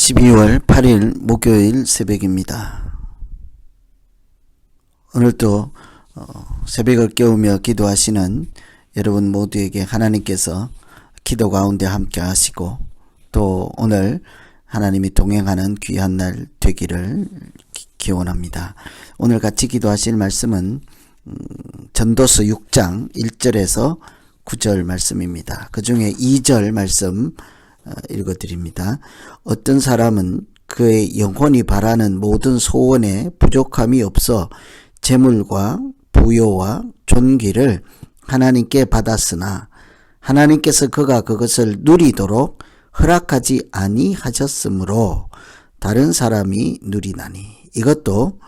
12월 8일 목요일 새벽입니다. 오늘도 새벽을 깨우며 기도하시는 여러분 모두에게 하나님께서 기도 가운데 함께 하시고 또 오늘 하나님이 동행하는 귀한 날 되기를 기원합니다. 오늘 같이 기도하실 말씀은 전도서 6장 1절에서 9절 말씀입니다. 그 중에 2절 말씀 읽어드립니다. 어떤 사람은 그의 영혼이 바라는 모든 소원에 부족함이 없어 재물과 부요와 존귀를 하나님께 받았으나 하나님께서 그가 그것을 누리도록 허락하지 아니하셨으므로 다른 사람이 누리나니 이것도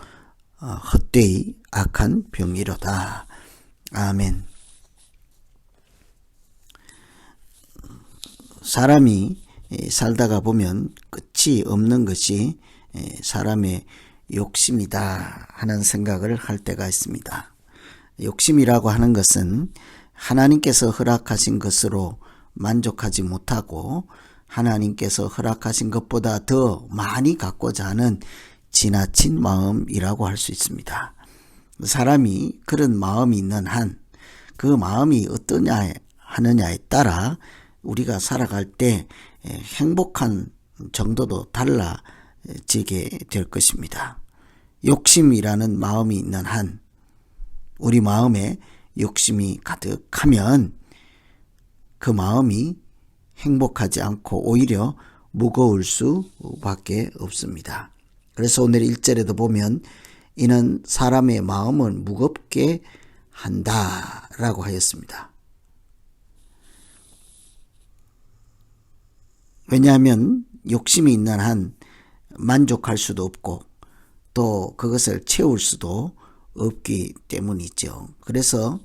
헛되이 악한 병이로다. 아멘. 사람이 살다가 보면 끝이 없는 것이 사람의 욕심이다 하는 생각을 할 때가 있습니다. 욕심이라고 하는 것은 하나님께서 허락하신 것으로 만족하지 못하고 하나님께서 허락하신 것보다 더 많이 갖고자 하는 지나친 마음이라고 할 수 있습니다. 사람이 그런 마음이 있는 한 그 마음이 어떠냐 하느냐에 따라 우리가 살아갈 때 행복한 정도도 달라지게 될 것입니다. 욕심이라는 마음이 있는 한 우리 마음에 욕심이 가득하면 그 마음이 행복하지 않고 오히려 무거울 수밖에 없습니다. 그래서 오늘 1절에도 보면 이는 사람의 마음을 무겁게 한다라고 하였습니다. 왜냐하면 욕심이 있는 한 만족할 수도 없고 또 그것을 채울 수도 없기 때문이죠. 그래서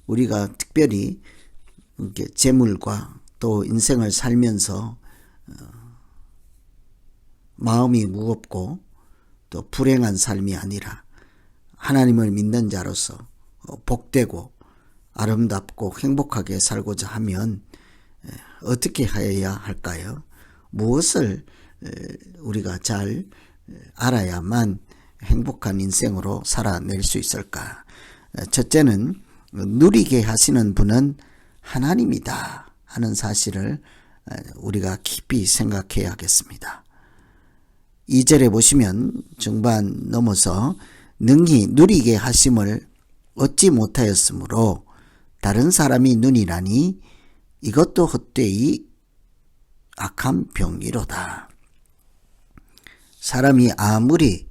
우리가 특별히 재물과 또 인생을 살면서 마음이 무겁고 또 불행한 삶이 아니라 하나님을 믿는 자로서 복되고 아름답고 행복하게 살고자 하면 어떻게 해야 할까요? 무엇을 우리가 잘 알아야만 행복한 인생으로 살아낼 수 있을까? 첫째는 누리게 하시는 분은 하나님이다 하는 사실을 우리가 깊이 생각해야겠습니다. 2절에 보시면 중반 넘어서 능히 누리게 하심을 얻지 못하였으므로 다른 사람이 누리나니 이것도 헛되이 악한 병이로다. 사람이 아무리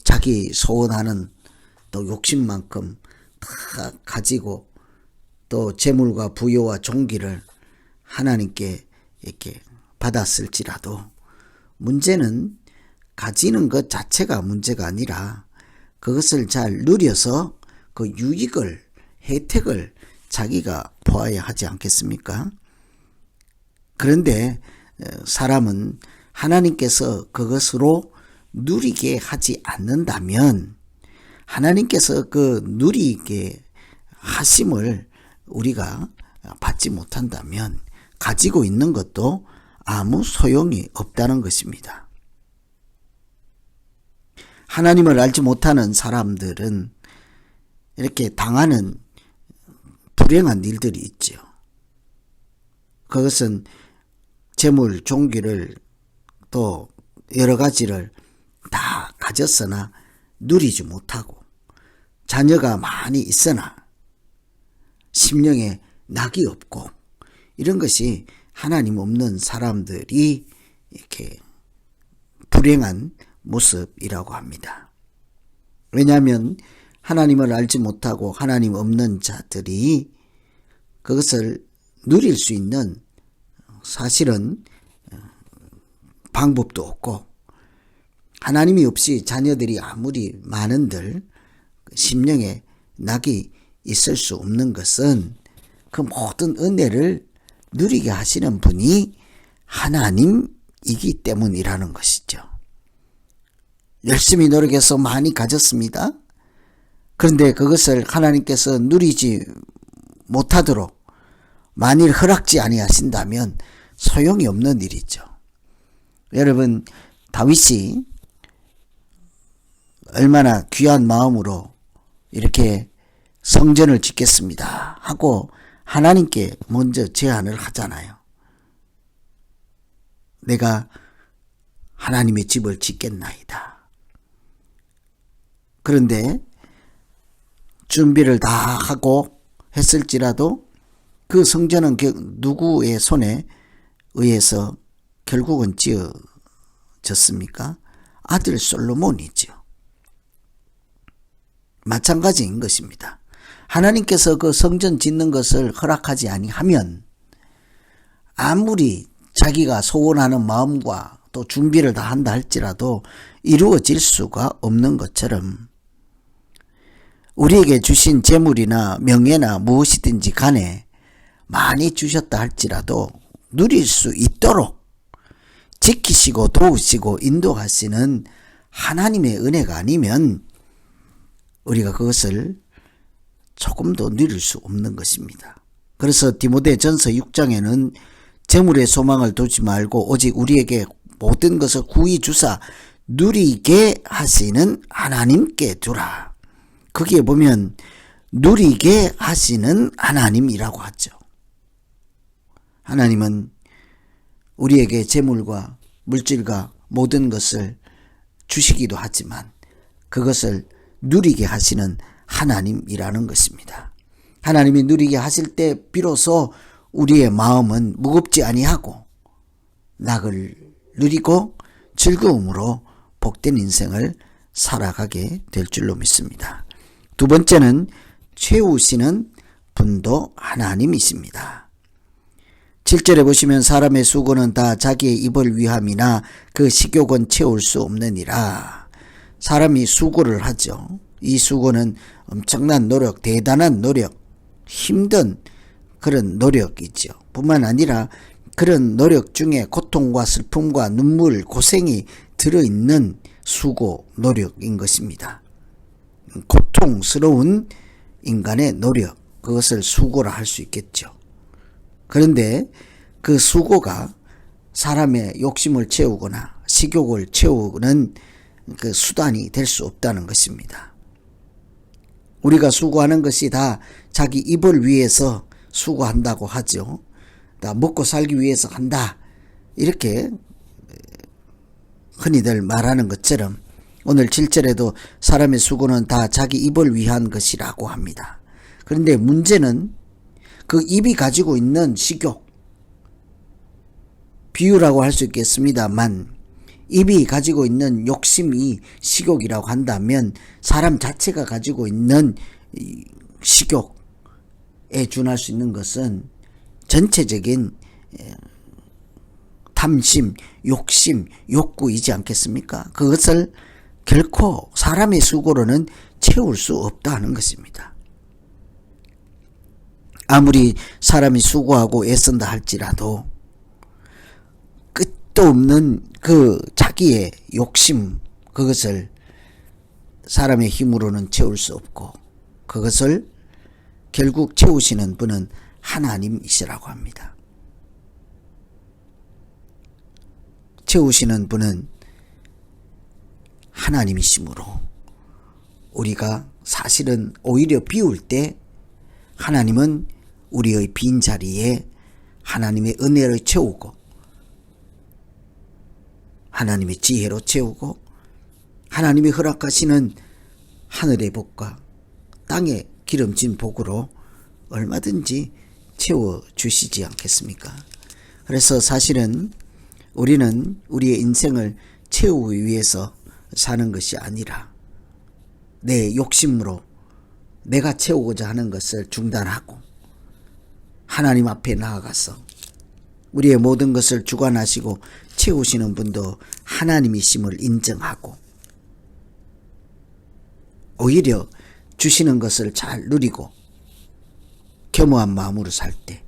자기 소원하는 또 욕심만큼 다 가지고 또 재물과 부요와 존귀를 하나님께 이렇게 받았을지라도 문제는 가지는 것 자체가 문제가 아니라 그것을 잘 누려서 그 유익을 혜택을 자기가 보아야 하지 않겠습니까? 그런데 사람은 하나님께서 그것으로 누리게 하지 않는다면 하나님께서 그 누리게 하심을 우리가 받지 못한다면 가지고 있는 것도 아무 소용이 없다는 것입니다. 하나님을 알지 못하는 사람들은 이렇게 당하는 불행한 일들이 있죠. 그것은 재물, 존귀를 또 여러 가지를 다 가졌으나 누리지 못하고 자녀가 많이 있으나 심령에 낙이 없고 이런 것이 하나님 없는 사람들이 이렇게 불행한 모습이라고 합니다. 왜냐하면 하나님을 알지 못하고 하나님 없는 자들이 그것을 누릴 수 있는 사실은 방법도 없고 하나님이 없이 자녀들이 아무리 많은들 심령에 낙이 있을 수 없는 것은 그 모든 은혜를 누리게 하시는 분이 하나님이기 때문이라는 것이죠. 열심히 노력해서 많이 가졌습니다. 그런데 그것을 하나님께서 누리지 못하도록 만일 허락지 아니하신다면 소용이 없는 일이죠. 여러분, 다윗이 얼마나 귀한 마음으로 이렇게 성전을 짓겠습니다 하고 하나님께 먼저 제안을 하잖아요. 내가 하나님의 집을 짓겠나이다. 그런데 준비를 다 하고 했을지라도 그 성전은 누구의 손에 의해서 결국은 지어졌습니까? 아들 솔로몬이죠. 마찬가지인 것입니다. 하나님께서 그 성전 짓는 것을 허락하지 아니하면 아무리 자기가 소원하는 마음과 또 준비를 다 한다 할지라도 이루어질 수가 없는 것처럼 우리에게 주신 재물이나 명예나 무엇이든지 간에 많이 주셨다 할지라도 누릴 수 있도록 지키시고 도우시고 인도하시는 하나님의 은혜가 아니면 우리가 그것을 조금도 누릴 수 없는 것입니다. 그래서 디모데전서 6장에는 재물의 소망을 두지 말고 오직 우리에게 모든 것을 구히 주사 누리게 하시는 하나님께 두라. 거기에 보면 누리게 하시는 하나님이라고 하죠. 하나님은 우리에게 재물과 물질과 모든 것을 주시기도 하지만 그것을 누리게 하시는 하나님이라는 것입니다. 하나님이 누리게 하실 때 비로소 우리의 마음은 무겁지 아니하고 낙을 누리고 즐거움으로 복된 인생을 살아가게 될 줄로 믿습니다. 두 번째는 채우시는 분도 하나님이십니다. 7절에 보시면 사람의 수고는 다 자기의 입을 위함이나 그 식욕은 채울 수 없느니라. 사람이 수고를 하죠. 이 수고는 엄청난 노력, 대단한 노력, 힘든 그런 노력이죠. 뿐만 아니라 그런 노력 중에 고통과 슬픔과 눈물, 고생이 들어있는 수고, 노력인 것입니다. 고통스러운 인간의 노력, 그것을 수고라 할 수 있겠죠. 그런데 그 수고가 사람의 욕심을 채우거나 식욕을 채우는 그 수단이 될 수 없다는 것입니다. 우리가 수고하는 것이 다 자기 입을 위해서 수고한다고 하죠. 다 먹고 살기 위해서 한다. 이렇게 흔히들 말하는 것처럼 오늘 7절에도 사람의 수고는 다 자기 입을 위한 것이라고 합니다. 그런데 문제는 그 입이 가지고 있는 식욕, 비유라고 할 수 있겠습니다만 입이 가지고 있는 욕심이 식욕이라고 한다면 사람 자체가 가지고 있는 식욕에 준할 수 있는 것은 전체적인 탐심, 욕심, 욕구이지 않겠습니까? 그것을 결코 사람의 수고로는 채울 수 없다는 것입니다. 아무리 사람이 수고하고 애쓴다 할지라도 끝도 없는 그 자기의 욕심, 그것을 사람의 힘으로는 채울 수 없고 그것을 결국 채우시는 분은 하나님이시라고 합니다. 채우시는 분은 하나님이시므로 우리가 사실은 오히려 비울 때 하나님은 우리의 빈자리에 하나님의 은혜를 채우고 하나님의 지혜로 채우고 하나님이 허락하시는 하늘의 복과 땅의 기름진 복으로 얼마든지 채워주시지 않겠습니까? 그래서 사실은 우리는 우리의 인생을 채우기 위해서 사는 것이 아니라 내 욕심으로 내가 채우고자 하는 것을 중단하고 하나님 앞에 나아가서 우리의 모든 것을 주관하시고 채우시는 분도 하나님이심을 인정하고 오히려 주시는 것을 잘 누리고 겸허한 마음으로 살 때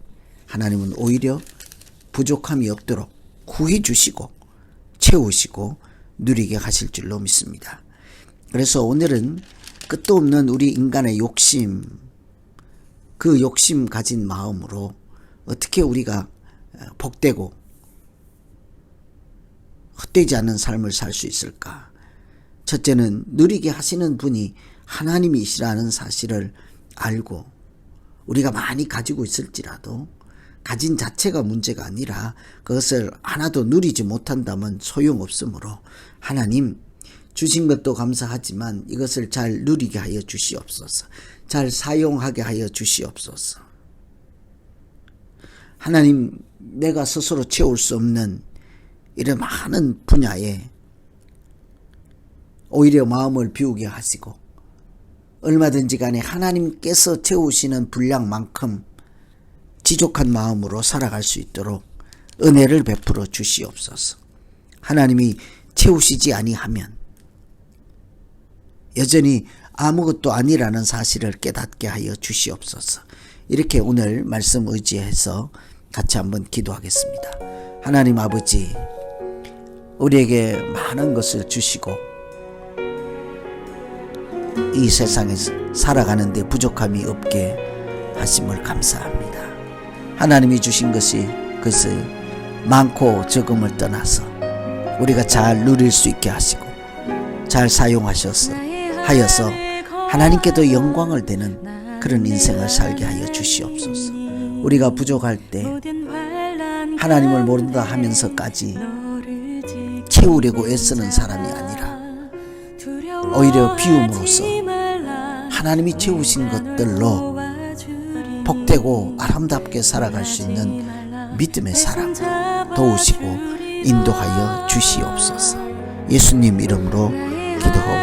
하나님은 오히려 부족함이 없도록 구히 주시고 채우시고 누리게 하실 줄로 믿습니다. 그래서 오늘은 끝도 없는 우리 인간의 욕심, 그 욕심 가진 마음으로 어떻게 우리가 복되고 헛되지 않는 삶을 살 수 있을까? 첫째는 누리게 하시는 분이 하나님이시라는 사실을 알고 우리가 많이 가지고 있을지라도 가진 자체가 문제가 아니라 그것을 하나도 누리지 못한다면 소용없으므로 하나님 주신 것도 감사하지만 이것을 잘 누리게 하여 주시옵소서. 잘 사용하게 하여 주시옵소서. 하나님, 내가 스스로 채울 수 없는 이런 많은 분야에 오히려 마음을 비우게 하시고 얼마든지 간에 하나님께서 채우시는 분량만큼 지족한 마음으로 살아갈 수 있도록 은혜를 베풀어 주시옵소서. 하나님이 채우시지 아니하면 여전히 아무것도 아니라는 사실을 깨닫게 하여 주시옵소서. 이렇게 오늘 말씀 의지해서 같이 한번 기도하겠습니다. 하나님 아버지, 우리에게 많은 것을 주시고 이 세상에서 살아가는데 부족함이 없게 하심을 감사합니다. 하나님이 주신 것이 그것을 많고 적음을 떠나서 우리가 잘 누릴 수 있게 하시고 잘 사용하셔서 하여서 하나님께도 영광을 되는 그런 인생을 살게 하여 주시옵소서. 우리가 부족할 때 하나님을 모른다 하면서까지 채우려고 애쓰는 사람이 아니라 오히려 비움으로써 하나님이 채우신 것들로 복되고 아름답게 살아갈 수 있는 믿음의 사람 도우시고 인도하여 주시옵소서. 예수님 이름으로 기도하옵나이다.